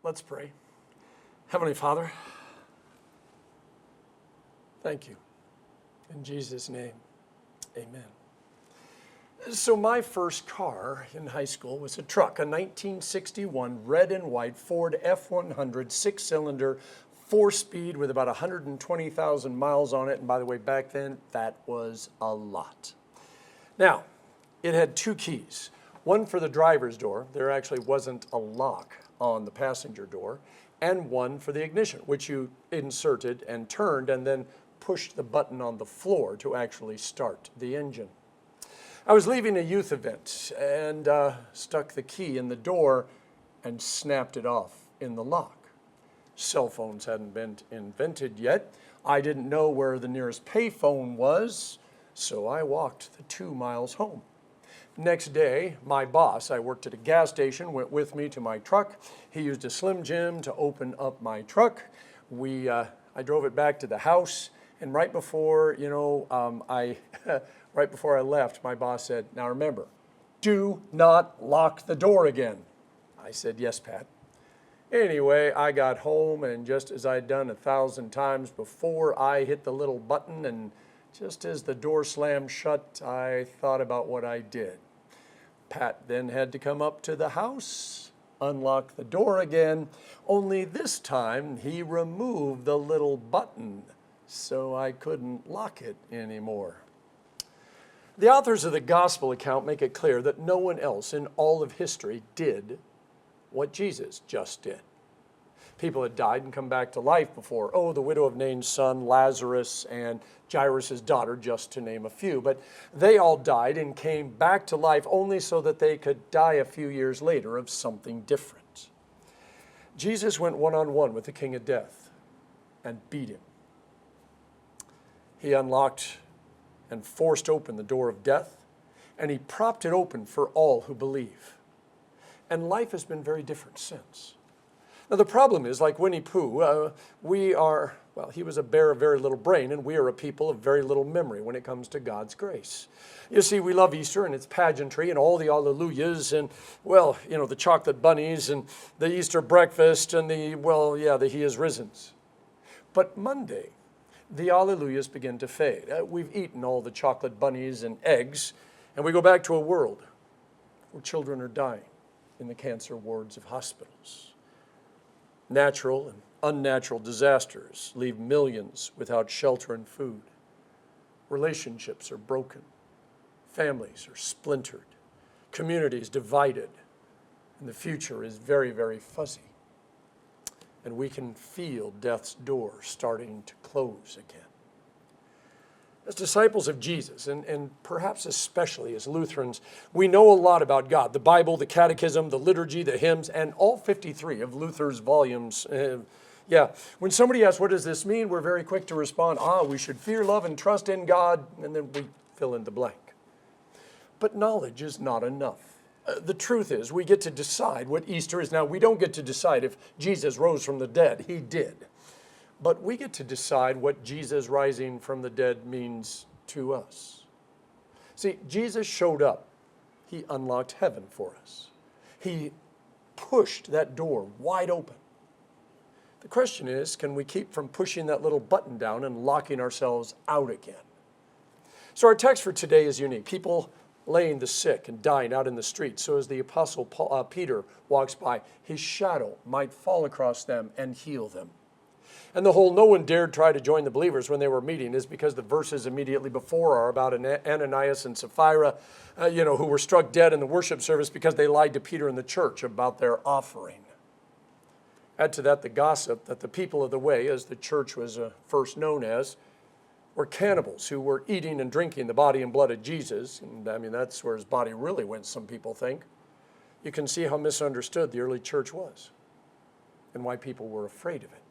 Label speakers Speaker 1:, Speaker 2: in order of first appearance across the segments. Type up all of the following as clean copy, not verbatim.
Speaker 1: Let's pray. Heavenly Father, thank you. In Jesus' name, amen. So my first car in high school was a truck, a 1961 red and white Ford F100 six-cylinder, four-speed with about 120,000 miles on it. And by the way, back then, that was a lot. Now, it had two keys. One for the driver's door. There actually wasn't a lock on the passenger door. And one for the ignition, which you inserted and turned and then pushed the button on the floor to actually start the engine. I was leaving a youth event and stuck the key in the door and snapped it off in the lock. Cell phones hadn't been invented yet. I didn't know where the nearest payphone was, so I walked the 2 miles home. Next day, my boss, I worked at a gas station, went with me to my truck. He used a Slim Jim to open up my truck. I drove it back to the house, and right before, right before I left, my boss said, "Now remember, do not lock the door again." I said, "Yes, Pat." Anyway, I got home, and just as I'd done 1,000 times before, I hit the little button, and just as the door slammed shut, I thought about what I did. Pat then had to come up to the house, unlock the door again, only this time he removed the little button so I couldn't lock it anymore. The authors of the gospel account make it clear that no one else in all of history did what Jesus just did. People had died and come back to life before. Oh, the widow of Nain's son, Lazarus, and Jairus' daughter, just to name a few. But they all died and came back to life only so that they could die a few years later of something different. Jesus went one-on-one with the king of death and beat him. He unlocked and forced open the door of death, and he propped it open for all who believe. And life has been very different since. Now, the problem is, like Winnie Pooh, he was a bear of very little brain, and we are a people of very little memory when it comes to God's grace. You see, we love Easter and its pageantry and all the alleluias and, the chocolate bunnies and the Easter breakfast and the He is risens. But Monday, the alleluias begin to fade. We've eaten all the chocolate bunnies and eggs, and we go back to a world where children are dying in the cancer wards of hospitals. Natural and unnatural disasters leave millions without shelter and food. Relationships are broken. Families are splintered. Communities divided. And the future is very, very fuzzy. And we can feel death's door starting to close again. As disciples of Jesus, and perhaps especially as Lutherans, we know a lot about God. The Bible, the Catechism, the liturgy, the hymns, and all 53 of Luther's volumes. When somebody asks, what does this mean? We're very quick to respond, we should fear, love, and trust in God, and then we fill in the blank. But knowledge is not enough. The truth is, we get to decide what Easter is. Now, we don't get to decide if Jesus rose from the dead. He did. But we get to decide what Jesus rising from the dead means to us. See, Jesus showed up. He unlocked heaven for us. He pushed that door wide open. The question is, can we keep from pushing that little button down and locking ourselves out again? So our text for today is unique. People laying the sick and dying out in the street. So as the Apostle Peter walks by, his shadow might fall across them and heal them. And the whole no one dared try to join the believers when they were meeting is because the verses immediately before are about Ananias and Sapphira, who were struck dead in the worship service because they lied to Peter and the church about their offering. Add to that the gossip that the people of the way, as the church was first known as, were cannibals who were eating and drinking the body and blood of Jesus. And that's where his body really went, some people think. You can see how misunderstood the early church was and why people were afraid of it.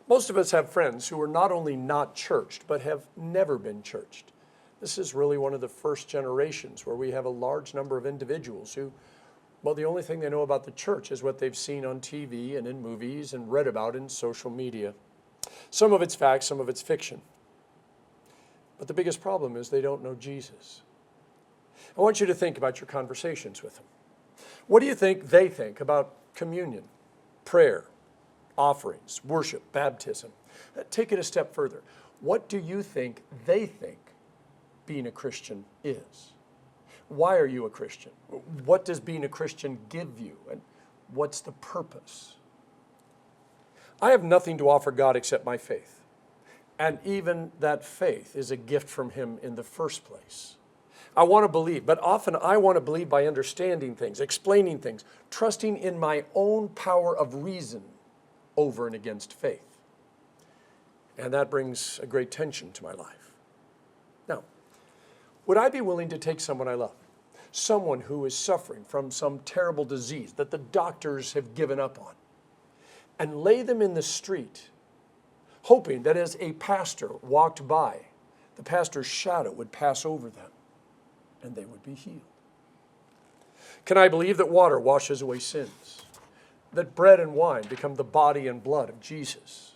Speaker 1: Most of us have friends who are not only not churched, but have never been churched. This is really one of the first generations where we have a large number of individuals who, the only thing they know about the church is what they've seen on TV and in movies and read about in social media. Some of it's fact, some of it's fiction. But the biggest problem is they don't know Jesus. I want you to think about your conversations with them. What do you think they think about communion, prayer, offerings, worship, baptism. Take it a step further. What do you think they think being a Christian is? Why are you a Christian? What does being a Christian give you? And what's the purpose? I have nothing to offer God except my faith. And even that faith is a gift from Him in the first place. I want to believe, but often I want to believe by understanding things, explaining things, trusting in my own power of reason over and against faith. And that brings a great tension to my life. Now, would I be willing to take someone I love, someone who is suffering from some terrible disease that the doctors have given up on, and lay them in the street, hoping that as a pastor walked by, the pastor's shadow would pass over them and they would be healed? Can I believe that water washes away sins, that bread and wine become the body and blood of Jesus?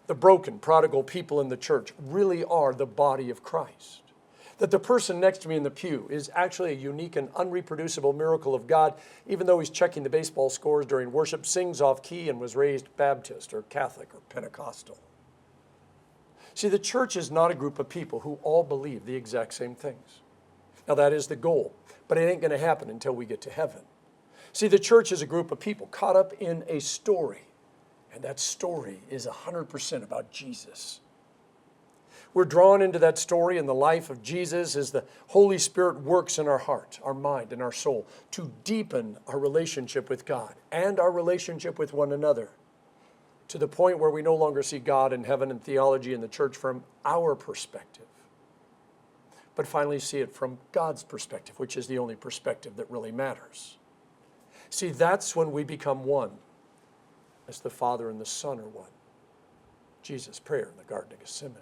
Speaker 1: The broken, prodigal people in the church really are the body of Christ. That the person next to me in the pew is actually a unique and unreproducible miracle of God, even though he's checking the baseball scores during worship, sings off key, and was raised Baptist or Catholic or Pentecostal. See, the church is not a group of people who all believe the exact same things. Now, that is the goal, but it ain't going to happen until we get to heaven. See, the church is a group of people caught up in a story, and that story is 100% about Jesus. We're drawn into that story in the life of Jesus as the Holy Spirit works in our heart, our mind, and our soul to deepen our relationship with God and our relationship with one another to the point where we no longer see God and heaven and theology in the church from our perspective, but finally see it from God's perspective, which is the only perspective that really matters. See, that's when we become one, as the Father and the Son are one. Jesus' prayer in the Garden of Gethsemane.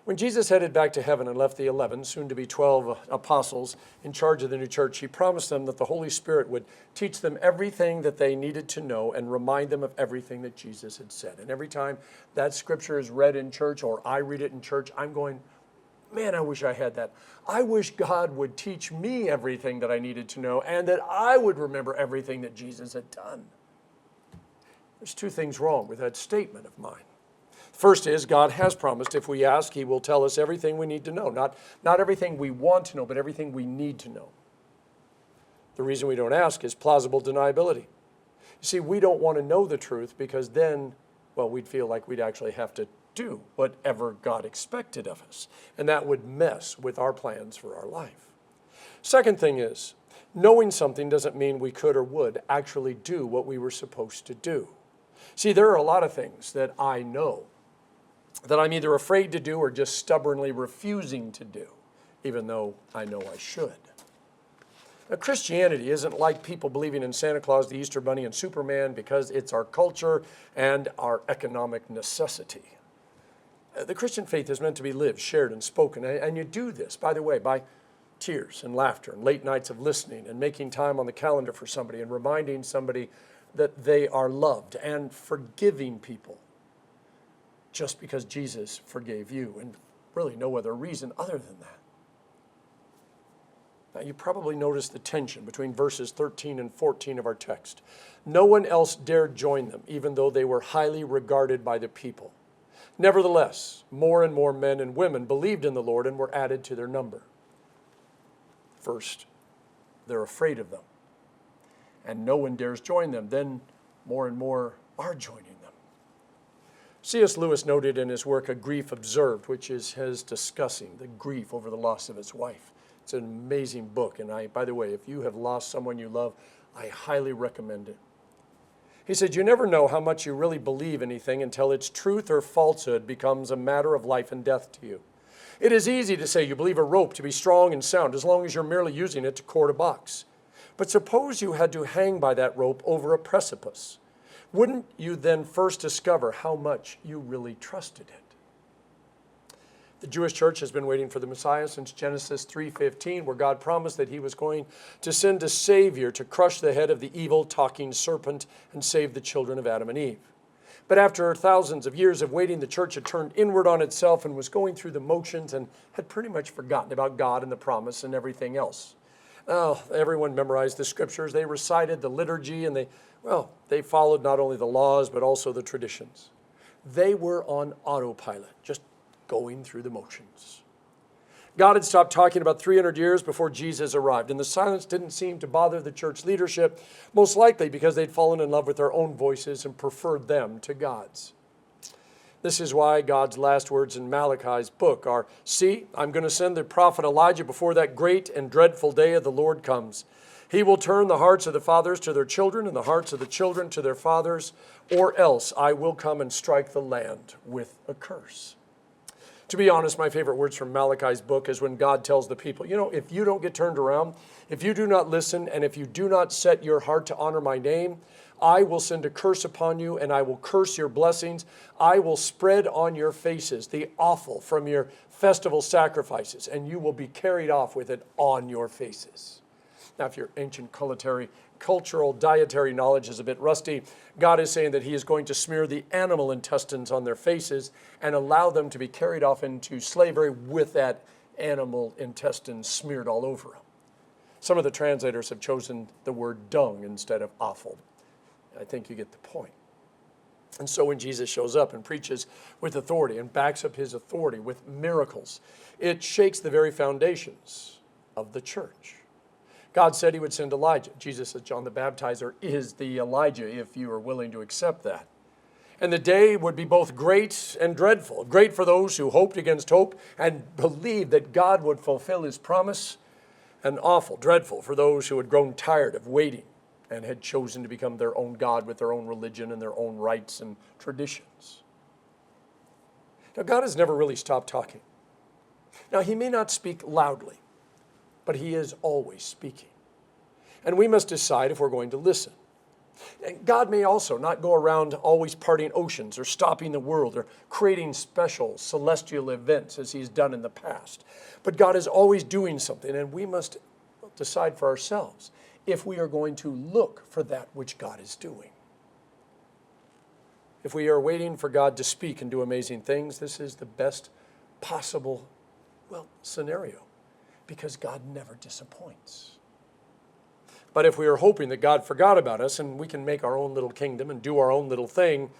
Speaker 1: When Jesus headed back to heaven and left the 11, soon to be 12 apostles in charge of the new church, he promised them that the Holy Spirit would teach them everything that they needed to know and remind them of everything that Jesus had said. And every time that scripture is read in church or I read it in church, I'm going, man, I wish I had that. I wish God would teach me everything that I needed to know and that I would remember everything that Jesus had done. There's two things wrong with that statement of mine. First is, God has promised if we ask, He will tell us everything we need to know. Not everything we want to know, but everything we need to know. The reason we don't ask is plausible deniability. You see, we don't want to know the truth because then, well, we'd feel like we'd actually have to do whatever God expected of us. And that would mess with our plans for our life. Second thing is, knowing something doesn't mean we could or would actually do what we were supposed to do. See, there are a lot of things that I know that I'm either afraid to do or just stubbornly refusing to do, even though I know I should. Now, Christianity isn't like people believing in Santa Claus, the Easter Bunny, and Superman because it's our culture and our economic necessity. The Christian faith is meant to be lived, shared, and spoken. And you do this, by the way, by tears and laughter and late nights of listening and making time on the calendar for somebody and reminding somebody that they are loved and forgiving people just because Jesus forgave you, and really no other reason other than that. Now, you probably noticed the tension between verses 13 and 14 of our text. No one else dared join them, even though they were highly regarded by the people. Nevertheless, more and more men and women believed in the Lord and were added to their number. First, they're afraid of them, and no one dares join them. Then more and more are joining them. C.S. Lewis noted in his work, A Grief Observed, which is his discussing the grief over the loss of his wife. It's an amazing book, and by the way, if you have lost someone you love, I highly recommend it. He said, you never know how much you really believe anything until its truth or falsehood becomes a matter of life and death to you. It is easy to say you believe a rope to be strong and sound as long as you're merely using it to cord a box. But suppose you had to hang by that rope over a precipice. Wouldn't you then first discover how much you really trusted it? The Jewish church has been waiting for the Messiah since Genesis 3:15, where God promised that He was going to send a Savior to crush the head of the evil talking serpent and save the children of Adam and Eve. But after thousands of years of waiting, the church had turned inward on itself and was going through the motions and had pretty much forgotten about God and the promise and everything else. Oh, everyone memorized the scriptures. They recited the liturgy, and they followed not only the laws, but also the traditions. They were on autopilot, just going through the motions. God had stopped talking about 300 years before Jesus arrived, and the silence didn't seem to bother the church leadership, most likely because they'd fallen in love with their own voices and preferred them to God's. This is why God's last words in Malachi's book are, "See, I'm going to send the prophet Elijah before that great and dreadful day of the Lord comes. He will turn the hearts of the fathers to their children and the hearts of the children to their fathers, or else I will come and strike the land with a curse." To be honest, my favorite words from Malachi's book is when God tells the people, if you don't get turned around, if you do not listen, and if you do not set your heart to honor my name, I will send a curse upon you, and I will curse your blessings. I will spread on your faces the offal from your festival sacrifices, and you will be carried off with it on your faces. Now, if your ancient cultural dietary knowledge is a bit rusty, God is saying that he is going to smear the animal intestines on their faces and allow them to be carried off into slavery with that animal intestine smeared all over them. Some of the translators have chosen the word dung instead of offal. I think you get the point. And so when Jesus shows up and preaches with authority and backs up his authority with miracles, it shakes the very foundations of the church. God said he would send Elijah. Jesus said John the Baptizer is the Elijah, if you are willing to accept that. And the day would be both great and dreadful. Great for those who hoped against hope and believed that God would fulfill his promise, and awful, dreadful for those who had grown tired of waiting and had chosen to become their own God with their own religion and their own rites and traditions. Now, God has never really stopped talking. Now, he may not speak loudly, but he is always speaking. And we must decide if we're going to listen. And God may also not go around always parting oceans or stopping the world or creating special celestial events as he's done in the past. But God is always doing something, and we must decide for ourselves if we are going to look for that which God is doing. If we are waiting for God to speak and do amazing things, this is the best possible, scenario, because God never disappoints. But if we are hoping that God forgot about us and we can make our own little kingdom and do our own little thing,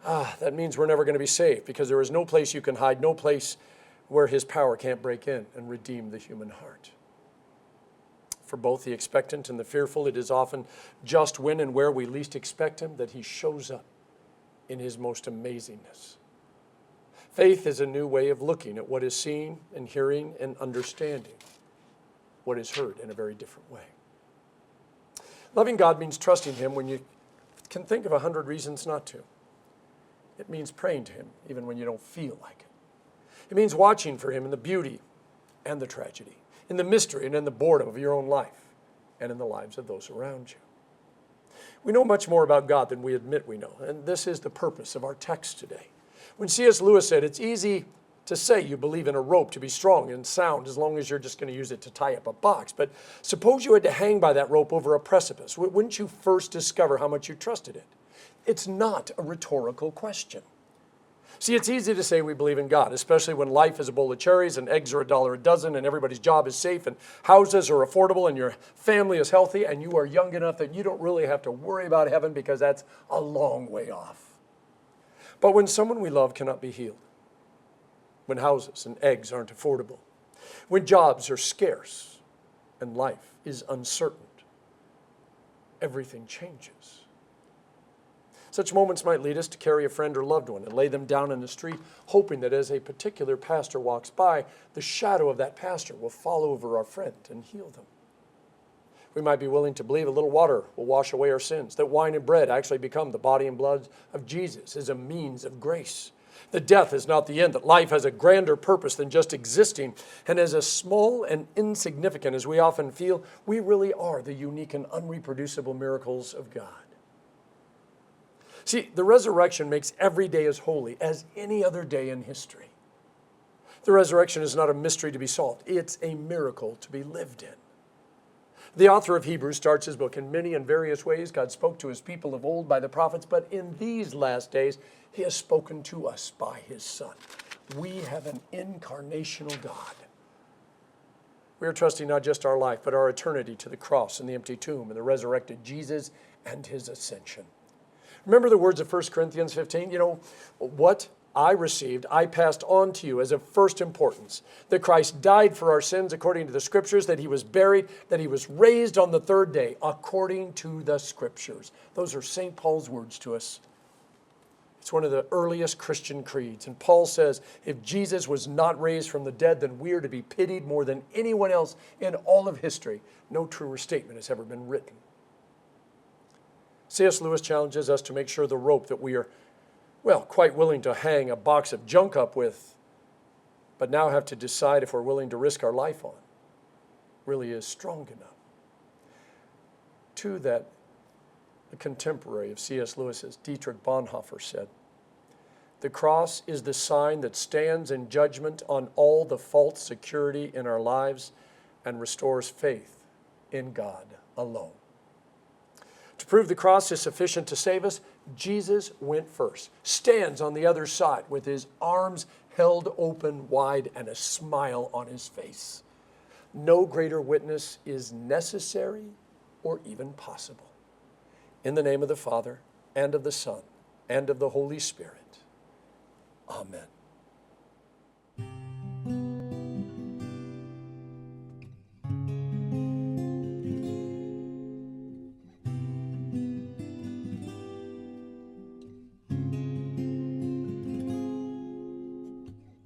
Speaker 1: that means we're never going to be saved, because there is no place you can hide, no place where his power can't break in and redeem the human heart. For both the expectant and the fearful, it is often just when and where we least expect him that he shows up in his most amazingness. Faith is a new way of looking at what is seen and hearing and understanding what is heard in a very different way. Loving God means trusting him when you can think of 100 reasons not to. It means praying to him even when you don't feel like it. It means watching for him in the beauty and the tragedy, in the mystery and in the boredom of your own life and in the lives of those around you. We know much more about God than we admit we know, and this is the purpose of our text today. When C.S. Lewis said, it's easy to say you believe in a rope to be strong and sound as long as you're just going to use it to tie up a box, but suppose you had to hang by that rope over a precipice. Wouldn't you first discover how much you trusted it? It's not a rhetorical question. See, it's easy to say we believe in God, especially when life is a bowl of cherries and eggs are $1 a dozen and everybody's job is safe and houses are affordable and your family is healthy and you are young enough that you don't really have to worry about heaven, because that's a long way off. But when someone we love cannot be healed, when houses and eggs aren't affordable, when jobs are scarce and life is uncertain, everything changes. Such moments might lead us to carry a friend or loved one and lay them down in the street, hoping that as a particular pastor walks by, the shadow of that pastor will fall over our friend and heal them. We might be willing to believe a little water will wash away our sins, that wine and bread actually become the body and blood of Jesus as a means of grace. That death is not the end, that life has a grander purpose than just existing, and as small and insignificant as we often feel, we really are the unique and unreproducible miracles of God. See, the resurrection makes every day as holy as any other day in history. The resurrection is not a mystery to be solved. It's a miracle to be lived in. The author of Hebrews starts his book in many and various ways. God spoke to his people of old by the prophets, but in these last days, he has spoken to us by his Son. We have an incarnational God. We are trusting not just our life, but our eternity to the cross and the empty tomb and the resurrected Jesus and his ascension. Remember the words of 1 Corinthians 15? You know, what I received, I passed on to you as of first importance, that Christ died for our sins according to the Scriptures, that he was buried, that he was raised on the third day according to the Scriptures. Those are St. Paul's words to us. It's one of the earliest Christian creeds. And Paul says, if Jesus was not raised from the dead, then we are to be pitied more than anyone else in all of history. No truer statement has ever been written. C.S. Lewis challenges us to make sure the rope that we are, well, quite willing to hang a box of junk up with, but now have to decide if we're willing to risk our life on, really is strong enough. To that, a contemporary of C.S. Lewis's, Dietrich Bonhoeffer, said, "The cross is the sign that stands in judgment on all the false security in our lives and restores faith in God alone." To prove the cross is sufficient to save us, Jesus went first, stands on the other side with his arms held open wide and a smile on his face. No greater witness is necessary or even possible. In the name of the Father, and of the Son, and of the Holy Spirit. Amen.